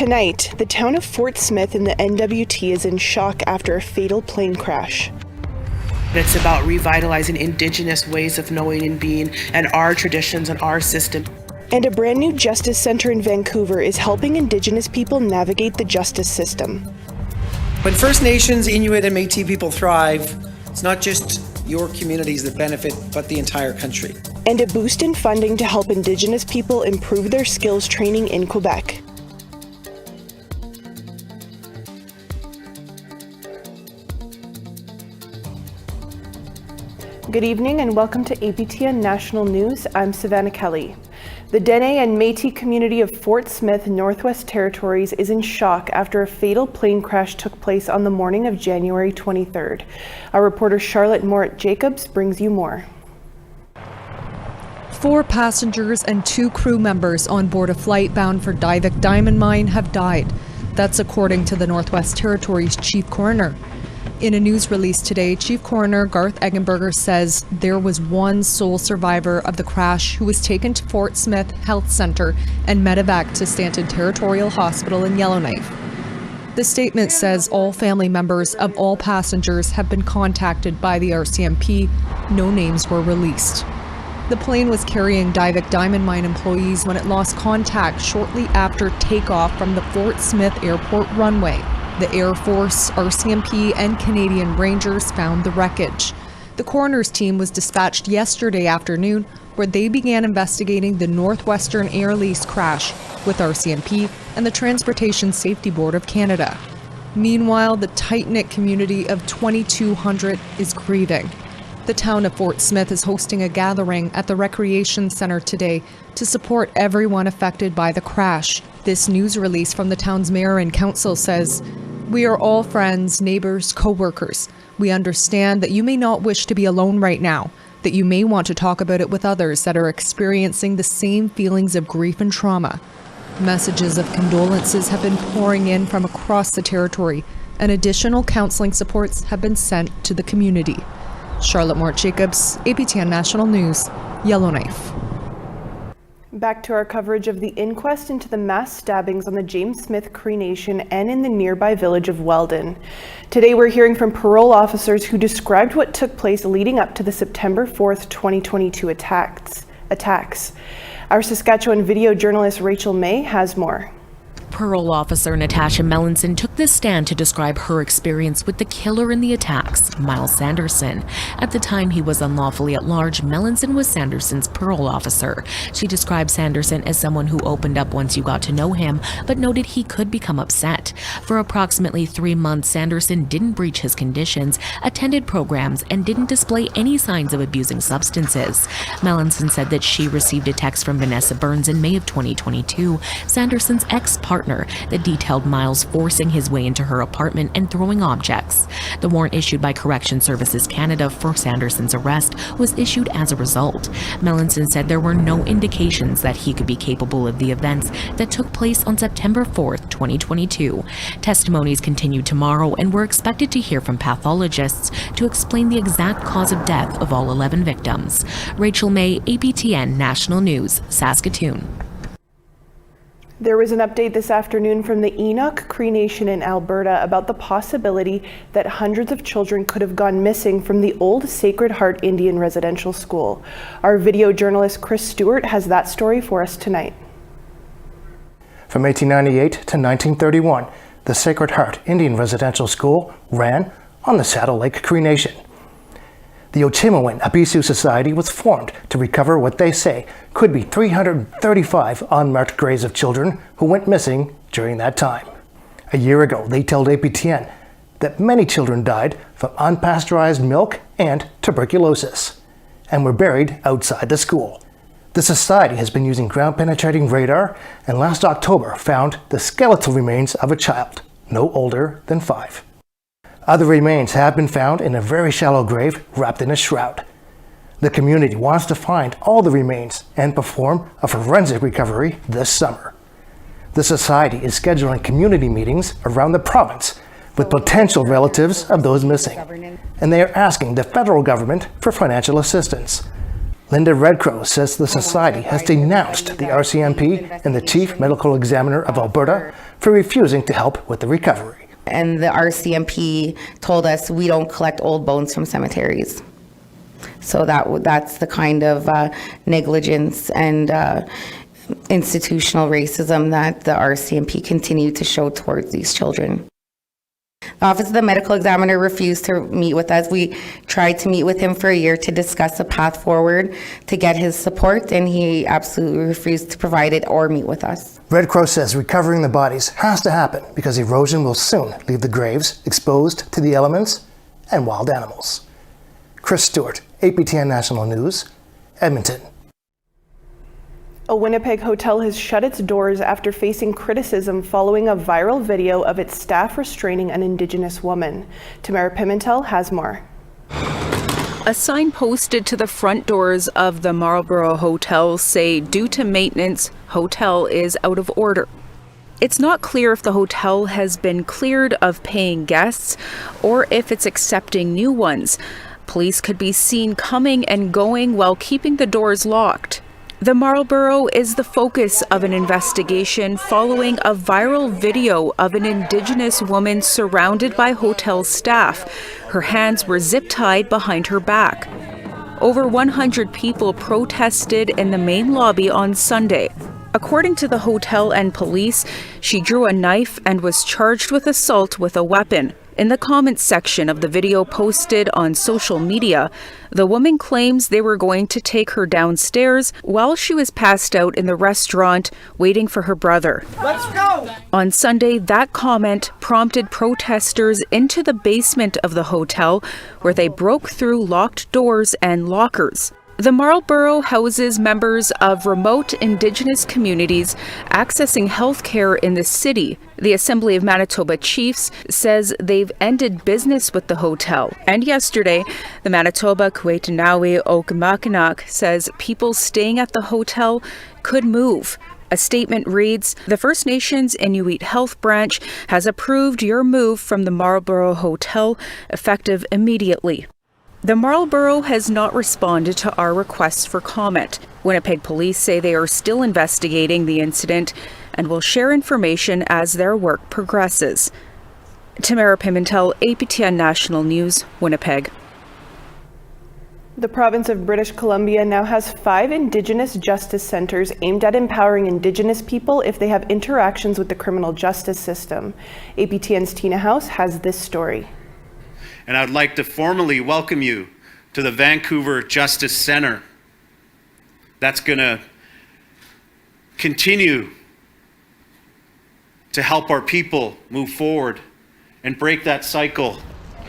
Tonight, the town of Fort Smith in the NWT is in shock after a fatal plane crash. It's about revitalizing Indigenous ways of knowing and being and our traditions and our system. And a brand new justice center in Vancouver is helping Indigenous people navigate the justice system. When First Nations, Inuit, and Métis people thrive, it's not just your communities that benefit, but the entire country. And a boost in funding to help Indigenous people improve their skills training in Quebec. Good evening and welcome to APTN National News. I'm Savannah Kelly. The Dene and Métis community of Fort Smith, Northwest Territories is in shock after a fatal plane crash took place on the morning of January 23rd. Our reporter Charlotte Morit-Jacobs brings you more. 4 passengers and 2 crew members on board a flight bound for Diavik Diamond Mine have died. That's according to the Northwest Territories Chief Coroner. In a news release today, Chief Coroner Garth Eggenberger says there was one sole survivor of the crash who was taken to Fort Smith Health Centre and medevac to Stanton Territorial Hospital in Yellowknife. The statement says all family members of all passengers have been contacted by the RCMP. No names were released. The plane was carrying Diavik Diamond Mine employees when it lost contact shortly after takeoff from the Fort Smith Airport runway. The Air Force, RCMP, and Canadian Rangers found the wreckage. The coroner's team was dispatched yesterday afternoon, where they began investigating the Northwestern Air Lease crash with RCMP and the Transportation Safety Board of Canada. Meanwhile, the tight-knit community of 2,200 is grieving. The town of Fort Smith is hosting a gathering at the Recreation Centre today to support everyone affected by the crash. This news release from the town's mayor and council says, "We are all friends, neighbors, co-workers. We understand that you may not wish to be alone right now, that you may want to talk about it with others that are experiencing the same feelings of grief and trauma." Messages of condolences have been pouring in from across the territory, and additional counseling supports have been sent to the community. Charlotte Morit-Jacobs, APTN National News, Yellowknife. Back to our coverage of the inquest into the mass stabbings on the James Smith Cree Nation and in the nearby village of Weldon. Today we're hearing from parole officers who described what took place leading up to the September 4th, 2022 attacks. Our Saskatchewan video journalist Rachel May has more. Parole officer Natasha Melanson took this stand to describe her experience with the killer in the attacks, Miles Sanderson. At the time he was unlawfully at large, Melanson was Sanderson's parole officer. She described Sanderson as someone who opened up once you got to know him, but noted he could become upset. For approximately 3 months, Sanderson didn't breach his conditions, attended programs, and didn't display any signs of abusing substances. Melanson said that she received a text from Vanessa Burns in May of 2022, Sanderson's ex-partner, that detailed Miles forcing his way into her apartment and throwing objects. The warrant issued by Correction Services Canada for Sanderson's arrest was issued as a result. Melanson said there were no indications that he could be capable of the events that took place on September 4th, 2022. Testimonies continue tomorrow, and we're expected to hear from pathologists to explain the exact cause of death of all 11 victims. Rachel May, APTN National News, Saskatoon. There was an update this afternoon from the Enoch Cree Nation in Alberta about the possibility that hundreds of children could have gone missing from the old Sacred Heart Indian Residential School. Our video journalist Chris Stewart has that story for us tonight. From 1898 to 1931, the Sacred Heart Indian Residential School ran on the Saddle Lake Cree Nation. The Ochimawin Abisu Society was formed to recover what they say could be 335 unmarked graves of children who went missing during that time. A year ago, they told APTN that many children died from unpasteurized milk and tuberculosis and were buried outside the school. The society has been using ground-penetrating radar and last October found the skeletal remains of a child no older than 5. Other remains have been found in a very shallow grave wrapped in a shroud. The community wants to find all the remains and perform a forensic recovery this summer. The society is scheduling community meetings around the province with potential relatives of those missing, and they are asking the federal government for financial assistance. Linda Redcrow says the Society has denounced the RCMP and the Chief Medical Examiner of Alberta for refusing to help with the recovery. And the RCMP told us we don't collect old bones from cemeteries. So that's the kind of negligence and institutional racism that the RCMP continued to show towards these children. The Office of the Medical Examiner refused to meet with us. We tried to meet with him for a year to discuss a path forward to get his support, and he absolutely refused to provide it or meet with us. Redcrow says recovering the bodies has to happen because erosion will soon leave the graves exposed to the elements and wild animals. Chris Stewart, APTN National News, Edmonton. A Winnipeg hotel has shut its doors after facing criticism following a viral video of its staff restraining an Indigenous woman. Tamara Pimentel has more. A sign posted to the front doors of the Marlborough Hotel say, due to maintenance, hotel is out of order. It's not clear if the hotel has been cleared of paying guests or if it's accepting new ones. Police could be seen coming and going while keeping the doors locked. The Marlborough is the focus of an investigation following a viral video of an Indigenous woman surrounded by hotel staff. Her hands were zip-tied behind her back. Over 100 people protested in the main lobby on Sunday. According to the hotel and police, she drew a knife and was charged with assault with a weapon. In the comments section of the video posted on social media, the woman claims they were going to take her downstairs while she was passed out in the restaurant waiting for her brother. Let's go! On Sunday, that comment prompted protesters into the basement of the hotel where they broke through locked doors and lockers. The Marlborough houses members of remote Indigenous communities accessing health care in the city. The Assembly of Manitoba Chiefs says they've ended business with the hotel. And yesterday, the Manitoba Kwetenawi Okamakinak says people staying at the hotel could move. A statement reads, "The First Nations Inuit Health Branch has approved your move from the Marlborough Hotel, effective immediately." The Marlborough has not responded to our requests for comment. Winnipeg police say they are still investigating the incident and will share information as their work progresses. Tamara Pimentel, APTN National News, Winnipeg. The province of British Columbia now has 5 Indigenous justice centres aimed at empowering Indigenous people if they have interactions with the criminal justice system. APTN's Tina House has this story. And I'd like to formally welcome you to the Vancouver Justice Centre. That's going to continue to help our people move forward and break that cycle.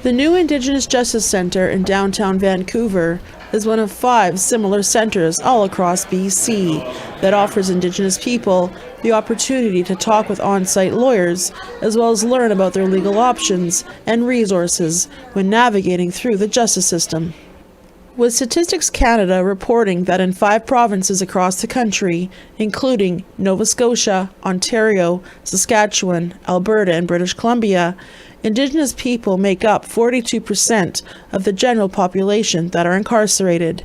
The new Indigenous Justice Centre in downtown Vancouver is one of 5 similar centres all across BC that offers Indigenous people the opportunity to talk with on-site lawyers, as well as learn about their legal options and resources when navigating through the justice system. With Statistics Canada reporting that in 5 provinces across the country, including Nova Scotia, Ontario, Saskatchewan, Alberta, and British Columbia, Indigenous people make up 42% of the general population that are incarcerated.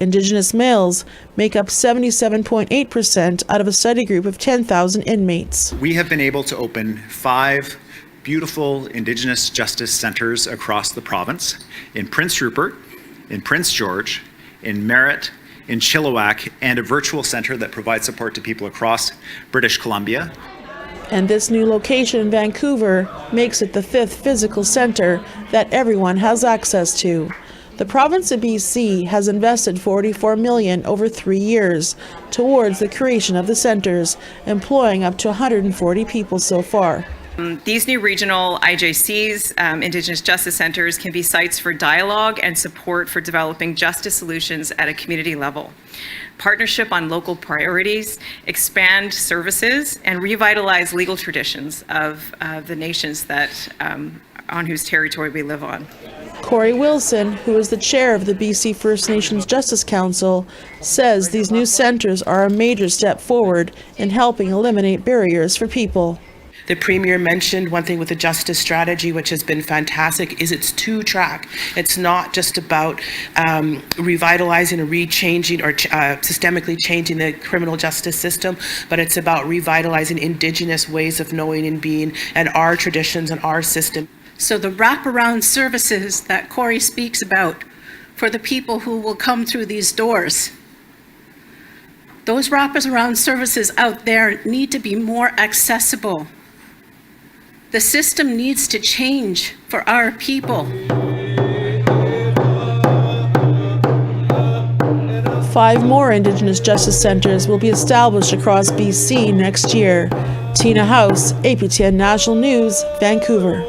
Indigenous males make up 77.8% out of a study group of 10,000 inmates. We have been able to open 5 beautiful Indigenous justice centres across the province, in Prince Rupert, in Prince George, in Merritt, in Chilliwack, and a virtual centre that provides support to people across British Columbia. And this new location in Vancouver makes it the 5th physical centre that everyone has access to. The province of BC has invested $44 million over 3 years towards the creation of the centres, employing up to 140 people so far. These new regional IJCs, Indigenous Justice Centres, can be sites for dialogue and support for developing justice solutions at a community level. Partnership on local priorities, expand services, and revitalize legal traditions of the nations that on whose territory we live on. Corey Wilson, who is the chair of the BC First Nations Justice Council, says these new centres are a major step forward in helping eliminate barriers for people. The Premier mentioned one thing with the justice strategy, which has been fantastic, is it's two-track. It's not just about revitalizing or rechanging or systemically changing the criminal justice system, but it's about revitalizing Indigenous ways of knowing and being and our traditions and our system. So the wraparound services that Corey speaks about for the people who will come through these doors, those wraparound services out there need to be more accessible. The system needs to change for our people. 5 more Indigenous Justice Centres will be established across BC next year. Tina House, APTN National News, Vancouver.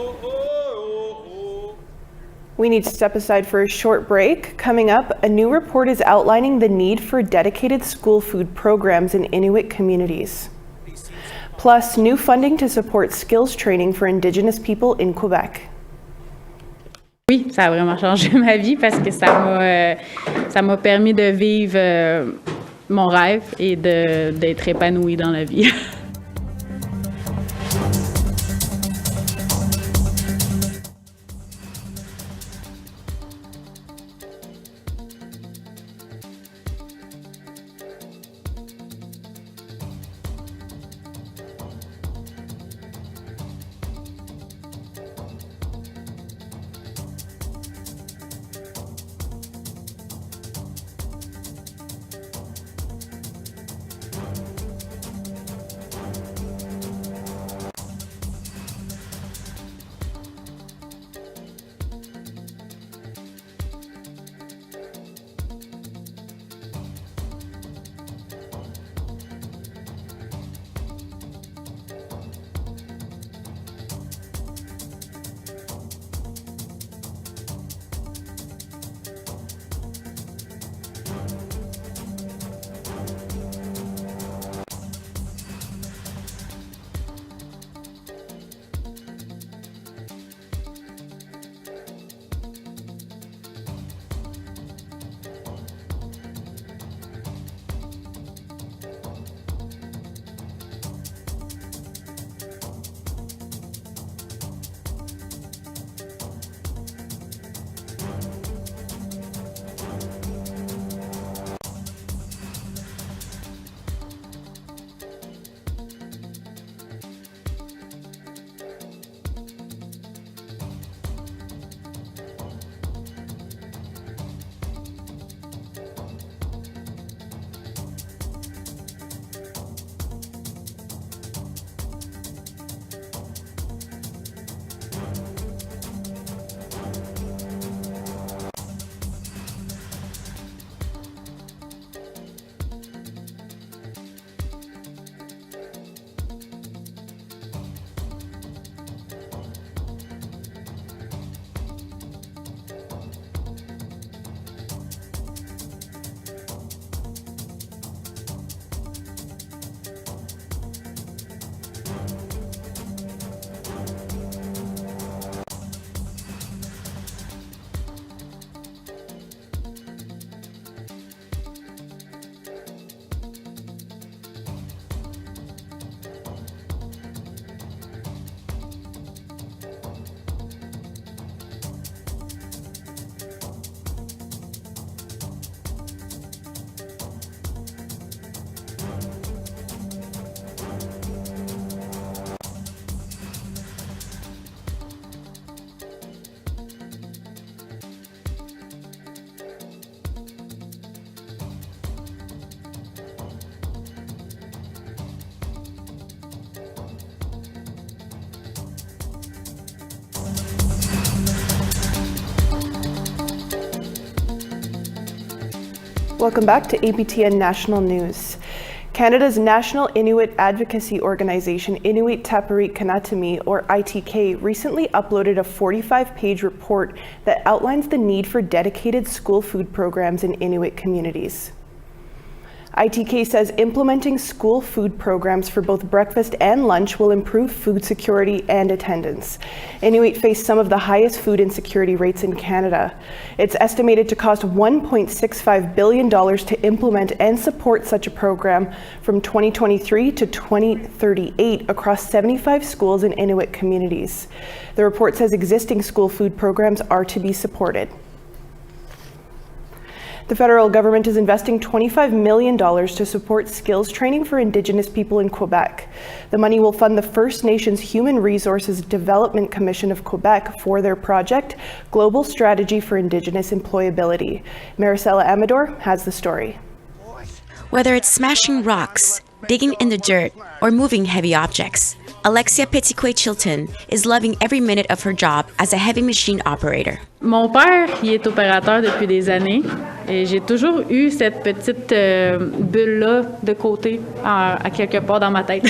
We need to step aside for a short break. Coming up, a new report is outlining the need for dedicated school food programs in Inuit communities. Plus, new funding to support skills training for Indigenous people in Quebec. Oui, ça a vraiment changé ma vie parce que ça m'a permis de vivre mon rêve et d'être épanouie dans la vie. Welcome back to APTN National News. Canada's National Inuit Advocacy Organization, Inuit Tapiriit Kanatami, or ITK, recently uploaded a 45-page report that outlines the need for dedicated school food programs in Inuit communities. ITK says implementing school food programs for both breakfast and lunch will improve food security and attendance. Inuit face some of the highest food insecurity rates in Canada. It's estimated to cost $1.65 billion to implement and support such a program from 2023 to 2038 across 75 schools in Inuit communities. The report says existing school food programs are to be supported. The federal government is investing $25 million to support skills training for Indigenous people in Quebec. The money will fund the First Nations Human Resources Development Commission of Quebec for their project, Global Strategy for Indigenous Employability. Maricela Amador has the story. Whether it's smashing rocks, digging in the dirt, or moving heavy objects, Alexia Petitquet-Chilton is loving every minute of her job as a heavy machine operator. Mon père, il est opérateur depuis des années et j'ai toujours eu cette petite bulle-là de côté à quelque part dans ma tête.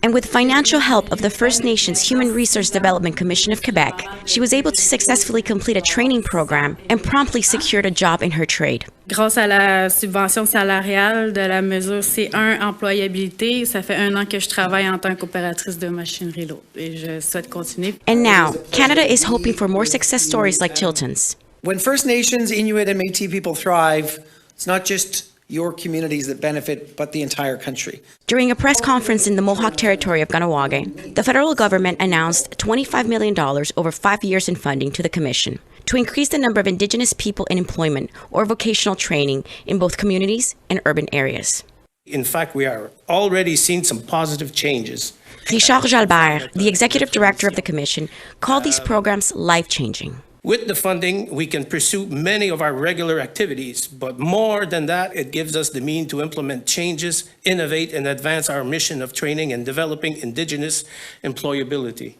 And with financial help of the First Nations Human Resource Development Commission of Quebec, she was able to successfully complete a training program and promptly secured a job in her trade. Grâce à la subvention salariale de la mesure C1 employabilité, ça fait 1 an que je travaille en tant qu'opératrice de machinerie lourde et je souhaite continuer. And now, Canada is hoping for more success stories like Chilton's. When First Nations, Inuit, and Métis people thrive, it's not just your communities that benefit, but the entire country. During a press conference in the Mohawk territory of Kahnawake, the federal government announced $25 million over 5 years in funding to the commission to increase the number of Indigenous people in employment or vocational training in both communities and urban areas. In fact, we are already seeing some positive changes. Richard Jalbert, the executive director of the commission, called these programs life-changing. With the funding, we can pursue many of our regular activities, but more than that, it gives us the means to implement changes, innovate, and advance our mission of training and developing Indigenous employability.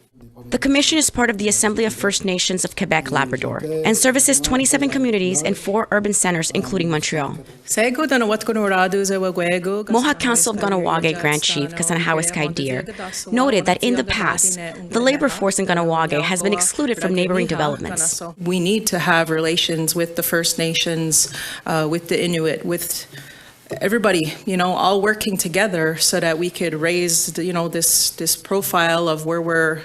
The Commission is part of the Assembly of First Nations of Quebec, Labrador, and services 27 communities and 4 urban centers, including Montreal. Mohawk Council of Kahnawake Grand Chief Kasanahawis Deer noted that in the past, the labor force in Kahnawake has been excluded from neighboring developments. We need to have relations with the First Nations, with the Inuit, with everybody, all working together so that we could raise, this profile of where we're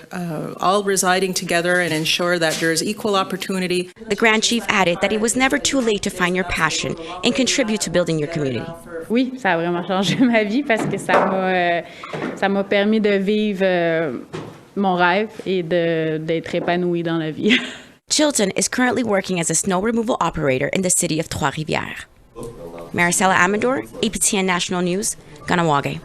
all residing together and ensure that there's equal opportunity. The Grand Chief added that it was never too late to find your passion and contribute to building your community. Oui, ça a vraiment changé ma vie parce que ça m'a permis de vivre mon rêve et d'être épanouie dans la vie. Chilton is currently working as a snow removal operator in the city of Trois-Rivières. Maricela Amador, APTN National News, Kahnawake.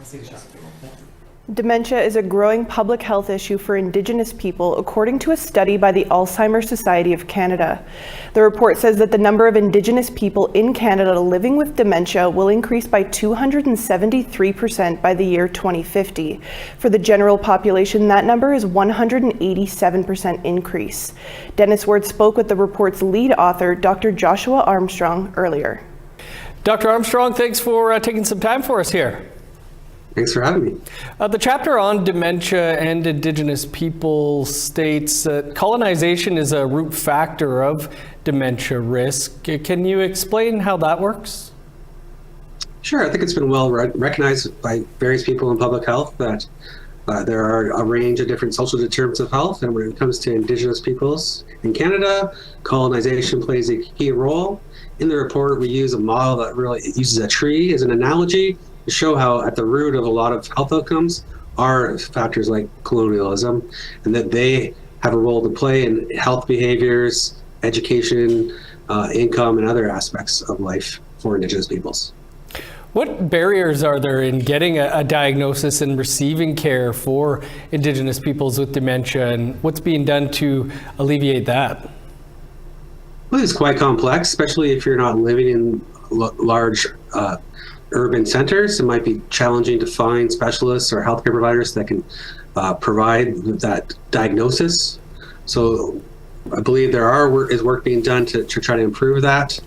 Dementia is a growing public health issue for Indigenous people, according to a study by the Alzheimer's Society of Canada. The report says that the number of Indigenous people in Canada living with dementia will increase by 273% by the year 2050. For the general population, that number is 187% increase. Dennis Ward spoke with the report's lead author, Dr. Joshua Armstrong, earlier. Dr. Armstrong, thanks for taking some time for us here. Thanks for having me. The chapter on dementia and Indigenous people states that colonization is a root factor of dementia risk. Can you explain how that works? Sure. I think it's been well recognized by various people in public health that there are a range of different social determinants of health, and when it comes to Indigenous peoples in Canada, colonization plays a key role. In the report, we use a model that really uses a tree as an analogy to show how at the root of a lot of health outcomes are factors like colonialism, and that they have a role to play in health behaviors, education, income, and other aspects of life for Indigenous peoples. What barriers are there in getting a diagnosis and receiving care for Indigenous peoples with dementia, and what's being done to alleviate that? Well, it's quite complex, especially if you're not living in large urban centers. It might be challenging to find specialists or healthcare providers that can provide that diagnosis. So I believe there is work being done to try to improve that.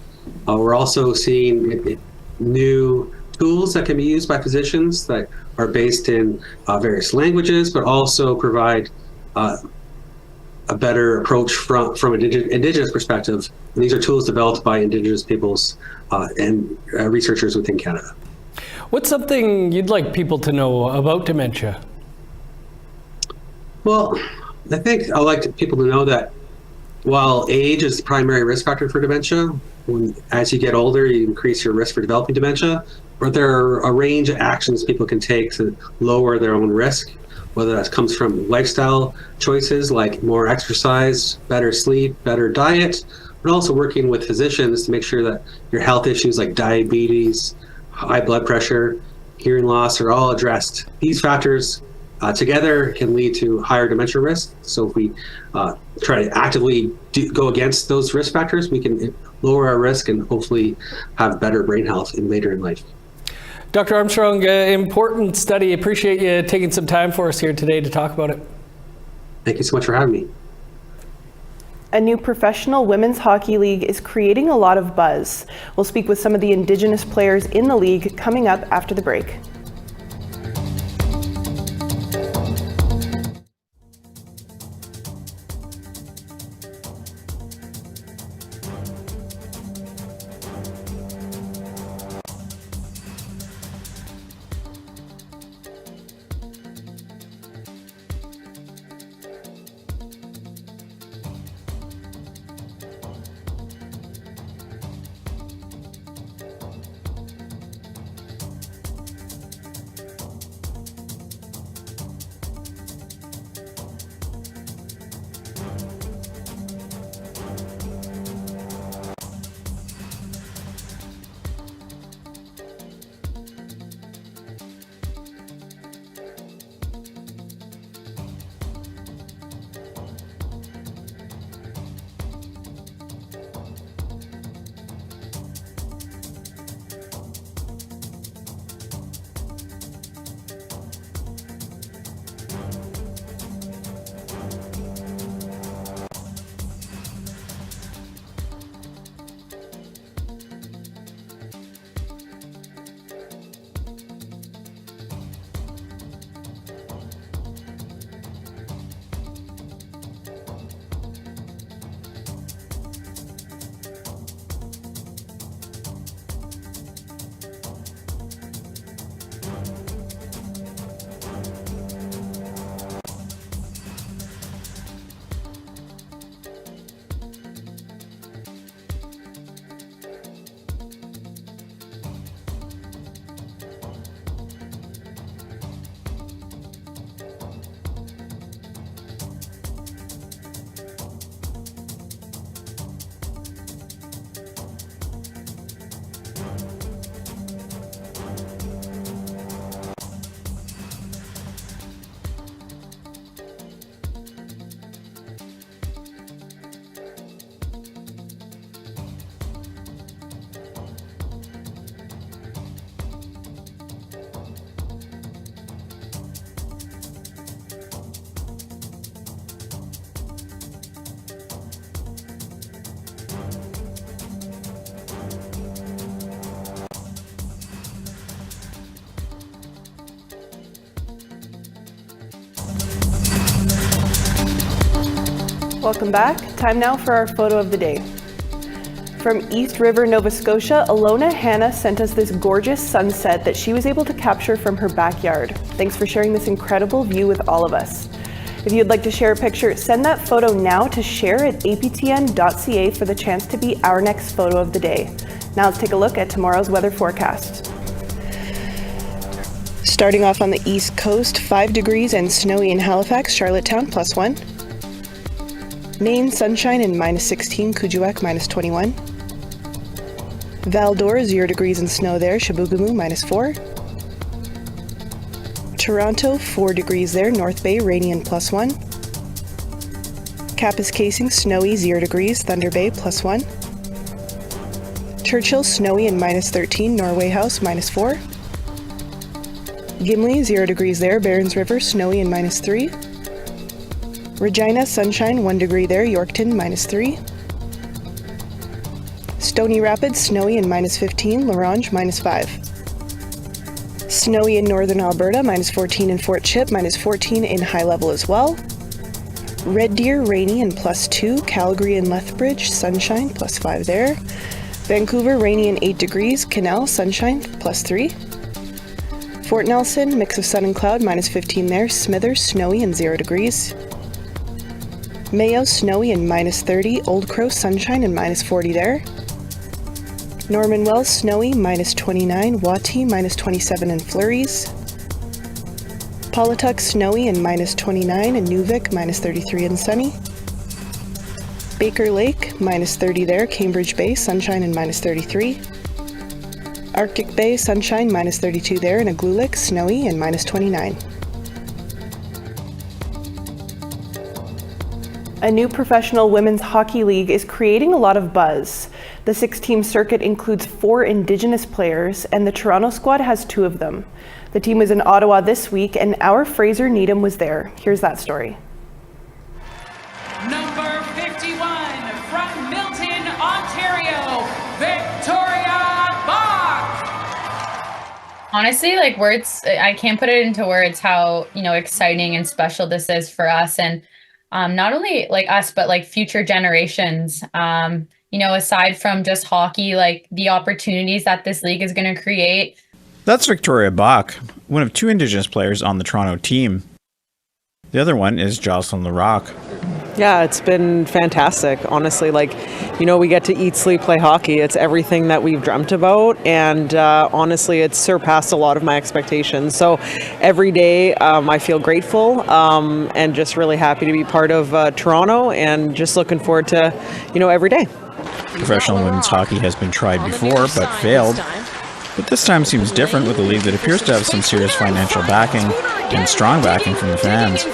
We're also seeing new tools that can be used by physicians that are based in various languages, but also provide a better approach from an Indigenous perspective. And these are tools developed by Indigenous peoples and researchers within Canada. What's something you'd like people to know about dementia? Well, I think I'd like people to know that while age is the primary risk factor for dementia, as you get older, you increase your risk for developing dementia, but there are a range of actions people can take to lower their own risk, whether that comes from lifestyle choices like more exercise, better sleep, better diet, but also working with physicians to make sure that your health issues like diabetes, high blood pressure, hearing loss are all addressed. These factors together can lead to higher dementia risk. So if we try to actively go against those risk factors, we can lower our risk and hopefully have better brain health later in life. Dr. Armstrong, important study. Appreciate you taking some time for us here today to talk about it. Thank you so much for having me. A new professional women's hockey league is creating a lot of buzz. We'll speak with some of the Indigenous players in the league coming up after the break. Welcome back. Time now for our photo of the day. From East River, Nova Scotia, Alona Hannah sent us this gorgeous sunset that she was able to capture from her backyard. Thanks for sharing this incredible view with all of us. If you'd like to share a picture, send that photo now to share@aptn.ca for the chance to be our next photo of the day. Now let's take a look at tomorrow's weather forecast. Starting off on the East Coast, 5 degrees and snowy in Halifax, Charlottetown, +1. Maine, sunshine and -16, Kuujjuaq, -21. Val-d'Or, 0 degrees and snow there, Chibougamau, -4. Toronto, 4 degrees there, North Bay, rainy and +1. Kapuskasing, snowy, 0 degrees, Thunder Bay, +1. Churchill, snowy and -13, Norway House, -4. Gimli, 0 degrees there, Barons River, snowy and -3. Regina, sunshine, 1 degree there, Yorkton, -3. Stony Rapids, snowy and -15, La Ronge, -5. Snowy in northern Alberta, -14 in Fort Chip, -14 in High Level as well. Red Deer, rainy and +2, Calgary and Lethbridge, sunshine, +5 there. Vancouver, rainy and 8 degrees, Canal, sunshine, +3. Fort Nelson, mix of sun and cloud, -15 there. Smithers, snowy and 0 degrees. Mayo, snowy and -30. Old Crow, sunshine and -40 there. Norman Wells, snowy, -29. Wauti, -27 and flurries. Paulatuck, snowy and -29. And Nuvik, -33 and sunny. Baker Lake, -30 there. Cambridge Bay, sunshine and -33. Arctic Bay, sunshine, -32 there. And Aglulik, snowy and -29. A new professional women's hockey league is creating a lot of buzz. The 6-team circuit includes 4 Indigenous players, and the Toronto squad has 2 of them. The team was in Ottawa this week, and our Fraser Needham was there. Here's that story. Number 51 from Milton, Ontario, Victoria Bach. Honestly, like words, I can't put it into words how, exciting and special this is for us. And not only like us, but like future generations, aside from just hockey, like the opportunities that this league is going to create. That's Victoria Bach, one of 2 Indigenous players on the Toronto team. The other one is Jocelyn Larocque. Yeah, it's been fantastic. Honestly, we get to eat, sleep, play hockey. It's everything that we've dreamt about. And honestly, it's surpassed a lot of my expectations. So every day I feel grateful and just really happy to be part of Toronto and just looking forward to, every day. Professional women's hockey has been tried before, but failed. But this time seems different with a league that appears to have some serious financial backing and strong backing from the fans.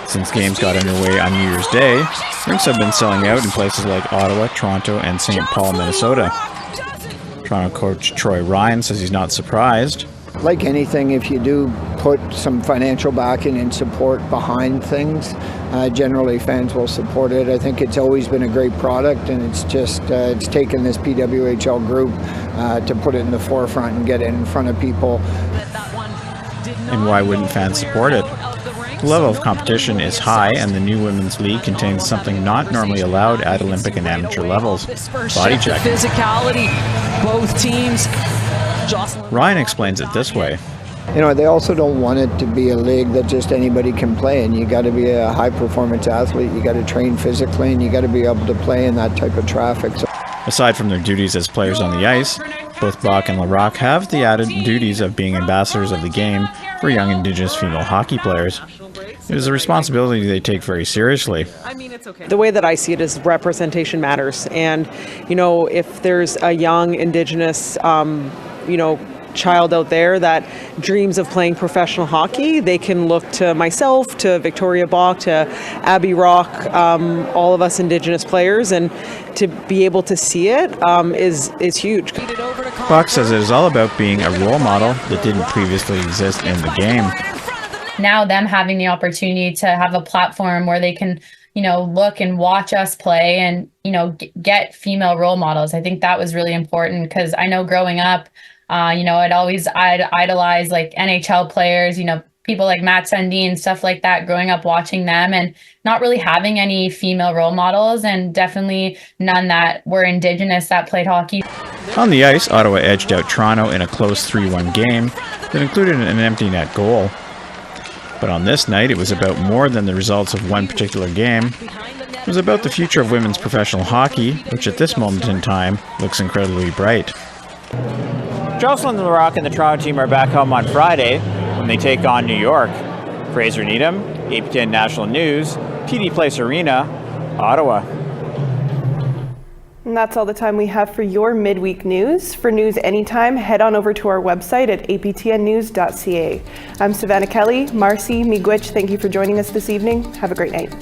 Since games got underway on New Year's Day, rinks have been selling out in places like Ottawa, Toronto, and St. Paul, Minnesota. Toronto coach Troy Ryan says he's not surprised. Like anything, if you do put some financial backing and support behind things, generally fans will support it. I think it's always been a great product, and it's just it's taken this PWHL group to put it in the forefront and get it in front of people. And why wouldn't fans support it? The level of competition is high, and the new women's league contains something not normally allowed at Olympic and amateur levels: body checking. Physicality, both teams. Ryan explains it this way. They also don't want it to be a league that just anybody can play in. You got to be a high-performance athlete. You got to train physically, and you got to be able to play in that type of traffic. Aside from their duties as players on the ice, both Bach and Larocque have the added duties of being ambassadors of the game for young Indigenous female hockey players. It is a responsibility they take very seriously. The way that I see it is representation matters. And, if there's a young Indigenous, child out there that dreams of playing professional hockey, they can look to myself, to Victoria Bach, to Abby Rock, all of us Indigenous players, and to be able to see it is huge. Bach says it is all about being a role model that didn't previously exist in the game. Now them having the opportunity to have a platform where they can, look and watch us play and, get female role models. I think that was really important because I know growing up, I'd always idolize like NHL players, people like Matt Sundin, stuff like that, growing up watching them and not really having any female role models, and definitely none that were Indigenous that played hockey. On the ice, Ottawa edged out Toronto in a close 3-1 game that included an empty net goal. But on this night, it was about more than the results of one particular game. It was about the future of women's professional hockey, which at this moment in time looks incredibly bright. Jocelyn Larocque and the Toronto team are back home on Friday when they take on New York. Fraser Needham, APTN National News, TD Place Arena, Ottawa. And that's all the time we have for your midweek news. For news anytime, head on over to our website at aptnnews.ca. I'm Savannah Kelly. Marcy, Miigwech, thank you for joining us this evening. Have a great night.